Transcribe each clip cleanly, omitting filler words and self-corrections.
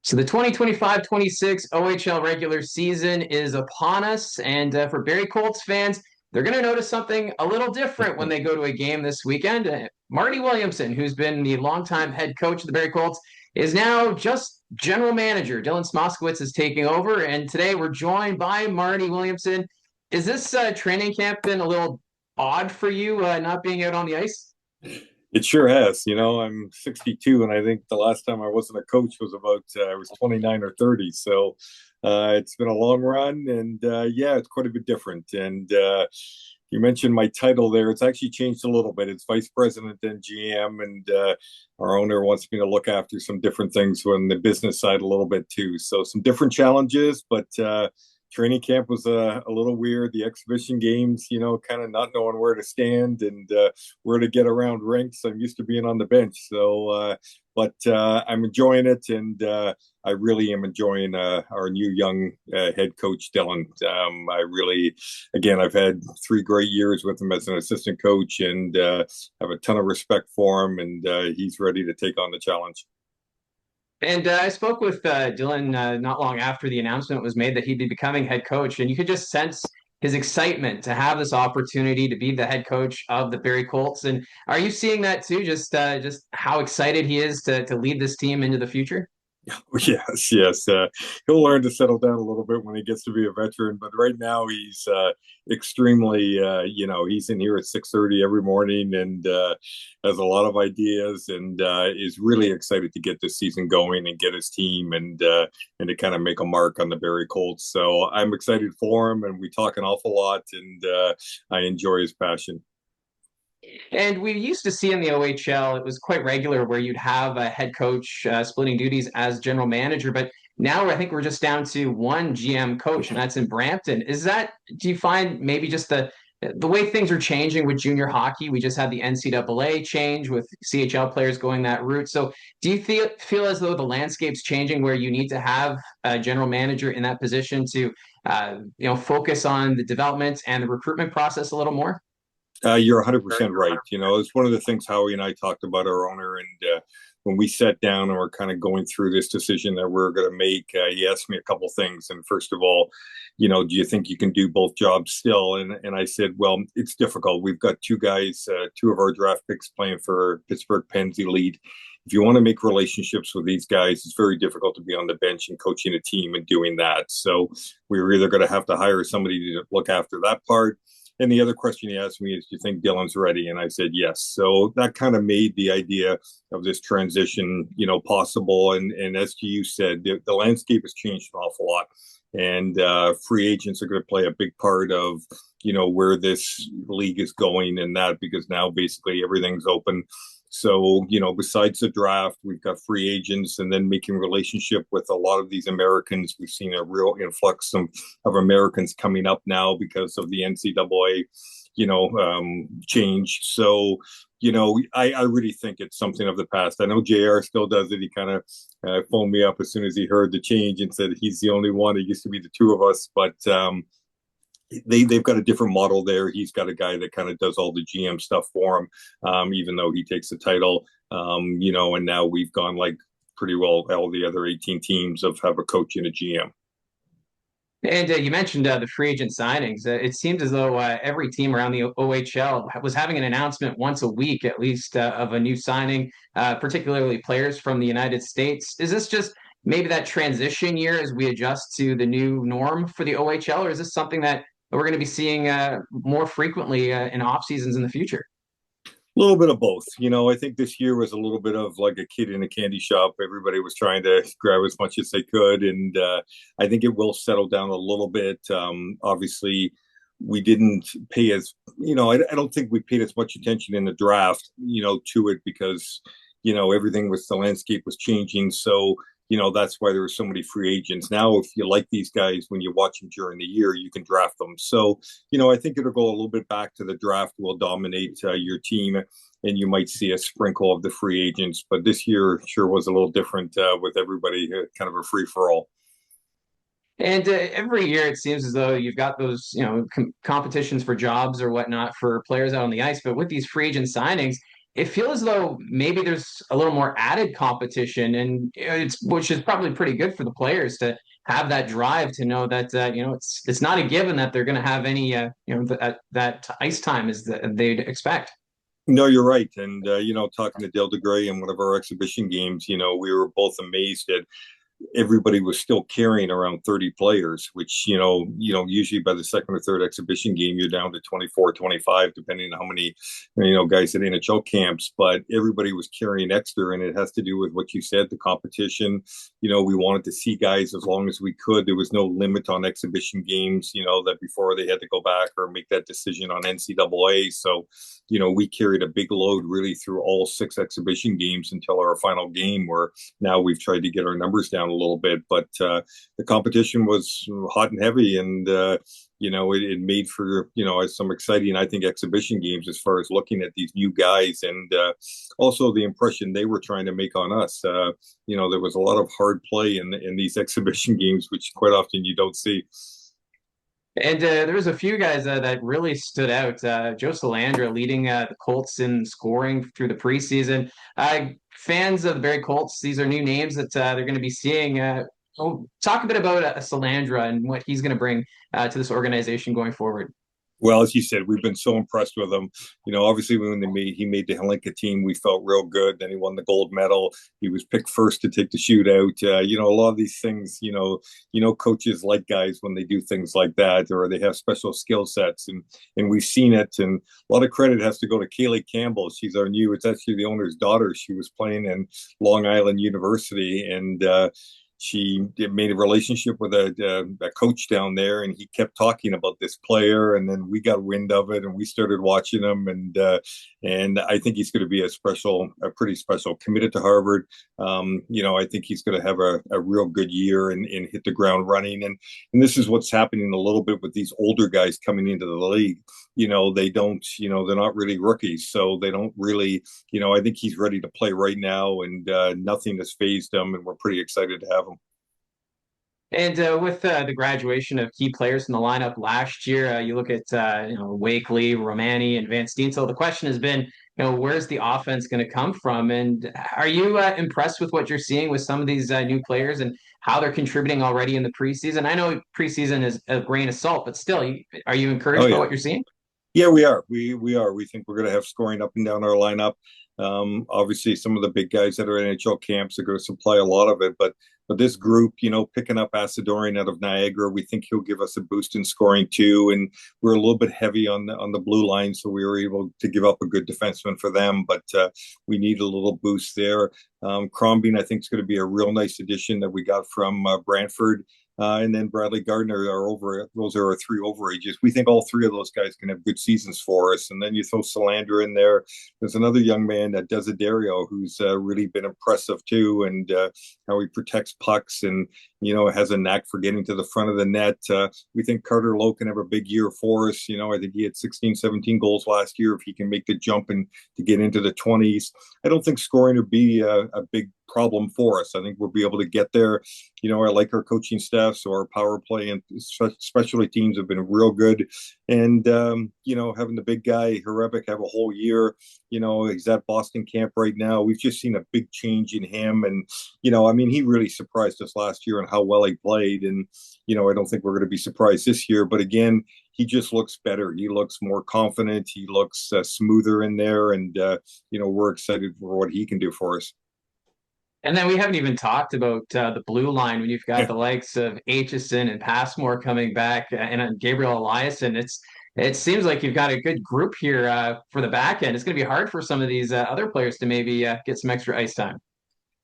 So the 2025-26 OHL regular season is upon us, and for Barrie Colts fans, they're going to notice something a little different when they go to a game this weekend. Marty Williamson, who's been the longtime head coach of the Barrie Colts, is now just general manager. Dylan Smoskowitz is taking over, and today we're joined by Marty Williamson. Is this training camp been a little odd for you, not being out on the ice? It sure has. I'm 62, and I think the last time I wasn't a coach was about I was 29 or 30. So it's been a long run, and yeah, it's quite a bit different. And you mentioned my title there. It's actually changed a little bit. It's vice president and GM, and our owner wants me to look after some different things on the business side a little bit too. So some different challenges, but training camp was a little weird. The exhibition games, kind of not knowing where to stand and where to get around rinks. I'm used to being on the bench, but I'm enjoying it, and I really am enjoying our new young head coach, Dylan. Again, I've had 3 great years with him as an assistant coach, and have a ton of respect for him, and he's ready to take on the challenge. And I spoke with Dylan not long after the announcement was made that he'd be becoming head coach, and you could just sense his excitement to have this opportunity to be the head coach of the Barrie Colts. And are you seeing that too? Just how excited he is to lead this team into the future? Yes, yes. He'll learn to settle down a little bit when he gets to be a veteran, but right now he's extremely, he's in here at 6:30 every morning and has a lot of ideas and is really excited to get this season going and get his team and to kind of make a mark on the Barrie Colts. So I'm excited for him, and we talk an awful lot, and I enjoy his passion. And we used to see in the OHL, it was quite regular where you'd have a head coach splitting duties as general manager. But now I think we're just down to one GM coach, and that's in Brampton. Do you find maybe just the way things are changing with junior hockey? We just had the NCAA change with CHL players going that route. So do you feel as though the landscape's changing where you need to have a general manager in that position to focus on the development and the recruitment process a little more? You're 100% right. It's one of the things Howie and I talked about our owner, and when we sat down and we're kind of going through this decision that we're going to make, he asked me a couple things. And first of all, do you think you can do both jobs still? And I said, well, it's difficult. We've got two guys, two of our draft picks playing for Pittsburgh Pens Elite. If you want to make relationships with these guys, it's very difficult to be on the bench and coaching a team and doing that. So we were either going to have to hire somebody to look after that part. And the other question he asked me is, do you think Dylan's ready? And I said, yes. So that kind of made the idea of this transition, possible. And as you said, the landscape has changed an awful lot. And free agents are going to play a big part of, where this league is going and that, because now basically everything's open. So, besides the draft, we've got free agents and then making relationship with a lot of these Americans. We've seen a real influx of Americans coming up now because of the NCAA, change. So, I really think it's something of the past. I know JR still does it. He kind of phoned me up as soon as he heard the change and said he's the only one. It used to be the two of us, but they've got a different model there. He's got a guy that kind of does all the GM stuff for him, even though he takes the title. And now we've gone like pretty well all the other 18 teams have a coach and a GM. And you mentioned the free agent signings. It seemed as though every team around the OHL was having an announcement once a week, at least, of a new signing, particularly players from the United States. Is this just maybe that transition year as we adjust to the new norm for the OHL, or is this something that we're going to be seeing more frequently in off seasons in the future? A little bit of both. I think this year was a little bit of like a kid in a candy shop. Everybody was trying to grab as much as they could. And I think it will settle down a little bit. Obviously, we didn't pay I don't think we paid as much attention in the draft, to it because, everything was the landscape was changing. So, that's why there were so many free agents. Now, if you like these guys, when you watch them during the year, you can draft them. So, I think it'll go a little bit back to the draft will dominate your team, and you might see a sprinkle of the free agents. But this year sure was a little different with everybody kind of a free for all. And every year it seems as though you've got those, competitions for jobs or whatnot for players out on the ice. But with these free agent signings, it feels as though maybe there's a little more added competition, and it's which is probably pretty good for the players to have that drive to know that it's not a given that they're going to have any that ice time as they'd expect. No, you're right. And, talking to Dale DeGray in one of our exhibition games, we were both amazed at everybody was still carrying around 30 players, which, usually by the second or third exhibition game, you're down to 24, 25, depending on how many, guys at NHL camps. But everybody was carrying extra, and it has to do with what you said, the competition. We wanted to see guys as long as we could. There was no limit on exhibition games, that before they had to go back or make that decision on NCAA. So, we carried a big load really through all 6 exhibition games until our final game, where now we've tried to get our numbers down a little bit. But the competition was hot and heavy, and it made for some exciting, I think, exhibition games as far as looking at these new guys, and also the impression they were trying to make on us. There was a lot of hard play in these exhibition games, which quite often you don't see. And there was a few guys that really stood out. Joe Salandra leading the Colts in scoring through the preseason. Fans of the Barrie Colts, these are new names that they're going to be seeing. Talk a bit about Salandra and what he's going to bring to this organization going forward. Well, as you said, we've been so impressed with him. Obviously when he made the Helenka team, we felt real good. Then he won the gold medal. He was picked first to take the shootout. A lot of these things, coaches like guys when they do things like that, or they have special skill sets, and we've seen it. And a lot of credit has to go to Kaylee Campbell. She's it's actually the owner's daughter. She was playing in Long Island University, and she made a relationship with a coach down there, and he kept talking about this player, and then we got wind of it, and we started watching him, and I think he's going to be a pretty special. Committed to Harvard. I think he's going to have a real good year and hit the ground running, and this is what's happening a little bit with these older guys coming into the league. They don't, they're not really rookies, so they don't really, I think he's ready to play right now, and nothing has phased him, and we're pretty excited to have him. And with the graduation of key players in the lineup last year, you look at Wakely, Romani, and Van Steensel. The question has been, where's the offense going to come from? And are you impressed with what you're seeing with some of these new players and how they're contributing already in the preseason? I know preseason is a grain of salt, but still, are you Oh encouraged by yeah, what you're seeing? yeah, we are. We are. We think we're going to have scoring up and down our lineup. Obviously, some of the big guys that are NHL camps are going to supply a lot of it, but this group, picking up Asadorian out of Niagara, we think he'll give us a boost in scoring too. And we're a little bit heavy on the blue line, so we were able to give up a good defenseman for them, but we need a little boost there. Crombie, I think, is going to be a real nice addition that we got from Brantford. And then Bradley Gardner those are our 3 overages. We think all 3 of those guys can have good seasons for us. And then you throw Salandra in there. There's another young man, Desiderio, who's really been impressive too, and how he protects pucks and has a knack for getting to the front of the net. We think Carter Lowe can have a big year for us. I think he had 16, 17 goals last year. If he can make the jump and to get into the 20s, I don't think scoring would be a big problem for us. I think we'll be able to get there. I like our coaching staff, so our power play and specialty teams have been real good. And, having the big guy, Horebic, have a whole year, he's at Boston camp right now. We've just seen a big change in him. And, he really surprised us last year on how well he played. And, I don't think we're going to be surprised this year. But again, he just looks better. He looks more confident. He looks smoother in there. And, we're excited for what he can do for us. And then we haven't even talked about the blue line when you've got the likes of Aitchison and Passmore coming back and Gabriel Eliasson. It seems like you've got a good group here for the back end. It's going to be hard for some of these other players to maybe get some extra ice time.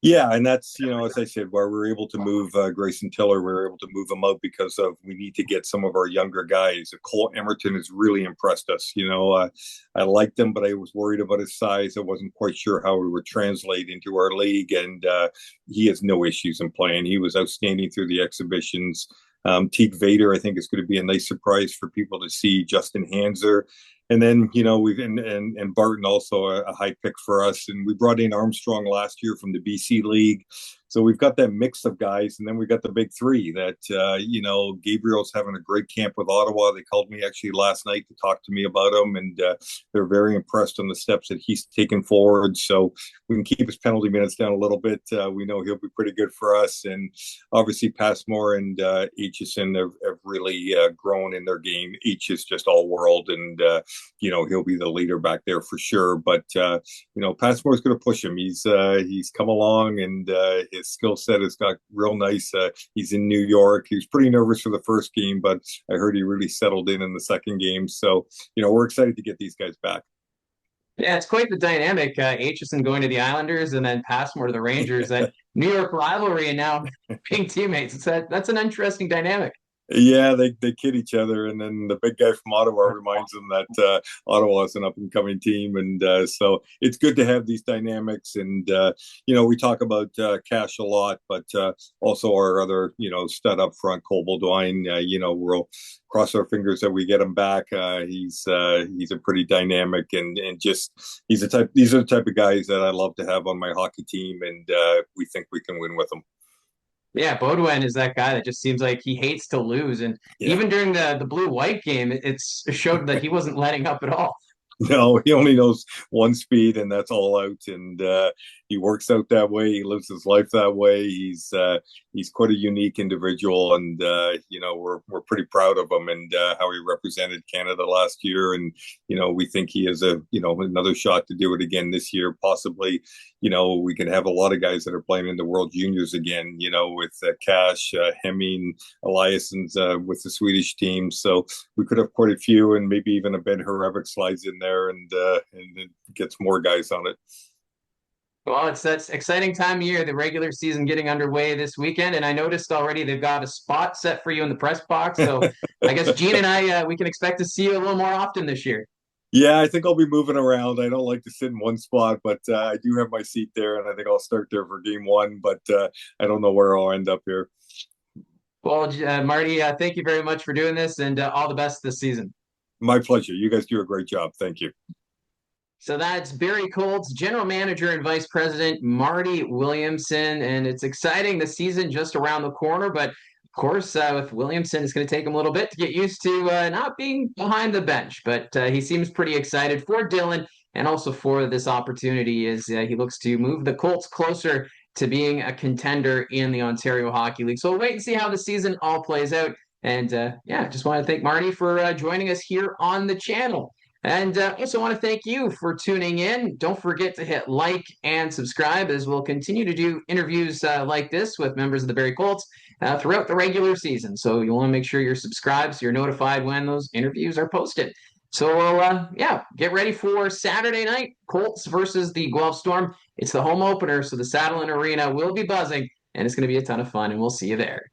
Yeah, and that's, as I said, where we were able to move Grayson Tiller, we were able to move him out because we need to get some of our younger guys. Cole Emerton has really impressed us. I liked him, but I was worried about his size. I wasn't quite sure how it would translate into our league, and he has no issues in playing. He was outstanding through the exhibitions. Teague Vader, I think, is going to be a nice surprise for people to see. Justin Hanser. And then, we've and Barton also a high pick for us. And we brought in Armstrong last year from the BC League. So we've got that mix of guys, and then we got the big three. That Gabriel's having a great camp with Ottawa. They called me actually last night to talk to me about him, and they're very impressed on the steps that he's taken forward. So we can keep his penalty minutes down a little bit. We know he'll be pretty good for us, and obviously Passmore and Aitchison have really grown in their game. H is just all world, and he'll be the leader back there for sure. But Passmore's going to push him. He's come along, and his skill set has got real nice. He's in New York. He was pretty nervous for the first game, but I heard he really settled in the second game. So we're excited to get these guys back. Yeah, it's quite the dynamic. Aitchison going to the Islanders and then Passmore to the Rangers. That New York rivalry and now being teammates. That's an interesting dynamic. Yeah, they kid each other, and then the big guy from Ottawa reminds them that Ottawa is an up and coming team, and so it's good to have these dynamics. And we talk about Cash a lot, but also our other stud up front, Cole Beaudoin. We'll cross our fingers that we get him back. He's a pretty dynamic and just he's the type. These are the type of guys that I love to have on my hockey team, and we think we can win with them. Yeah, Beaudoin is that guy that just seems like he hates to lose. And Yeah. even during the blue-white game, it showed that he wasn't letting up at all. No, he only knows one speed, and that's all out. And he works out that way. He lives his life that way. He's quite a unique individual, and we're pretty proud of him and how he represented Canada last year. And we think he has another shot to do it again this year, possibly. We can have a lot of guys that are playing in the World Juniors again. With Cash, Hemming, Eliasson's with the Swedish team. So we could have quite a few, and maybe even a Ben Harevik slides in there and it gets more guys on it. Well, it's that exciting time of year, the regular season getting underway this weekend, and I noticed already they've got a spot set for you in the press box. So I guess Gene and I we can expect to see you a little more often this year. Yeah, I think I'll be moving around. I don't like to sit in one spot, but I do have my seat there, and I think I'll start there for game one. But I don't know where I'll end up here. Well, Marty, thank you very much for doing this, and all the best this season. My pleasure. You guys do a great job. Thank you. So that's Barrie Colts general manager and vice president Marty Williamson, and it's exciting. The season just around the corner, but of course, with Williamson, it's going to take him a little bit to get used to not being behind the bench. But he seems pretty excited for Dylan and also for this opportunity as he looks to move the Colts closer to being a contender in the Ontario Hockey League. So we'll wait and see how the season all plays out. And just want to thank Marty for joining us here on the channel. And also want to thank you for tuning in. Don't forget to hit like and subscribe as we'll continue to do interviews like this with members of the Barrie Colts throughout the regular season. So you want to make sure you're subscribed so you're notified when those interviews are posted. So we'll, get ready for Saturday night, Colts versus the Guelph Storm. It's the home opener, so the Saddleland Arena will be buzzing, and it's going to be a ton of fun, and we'll see you there.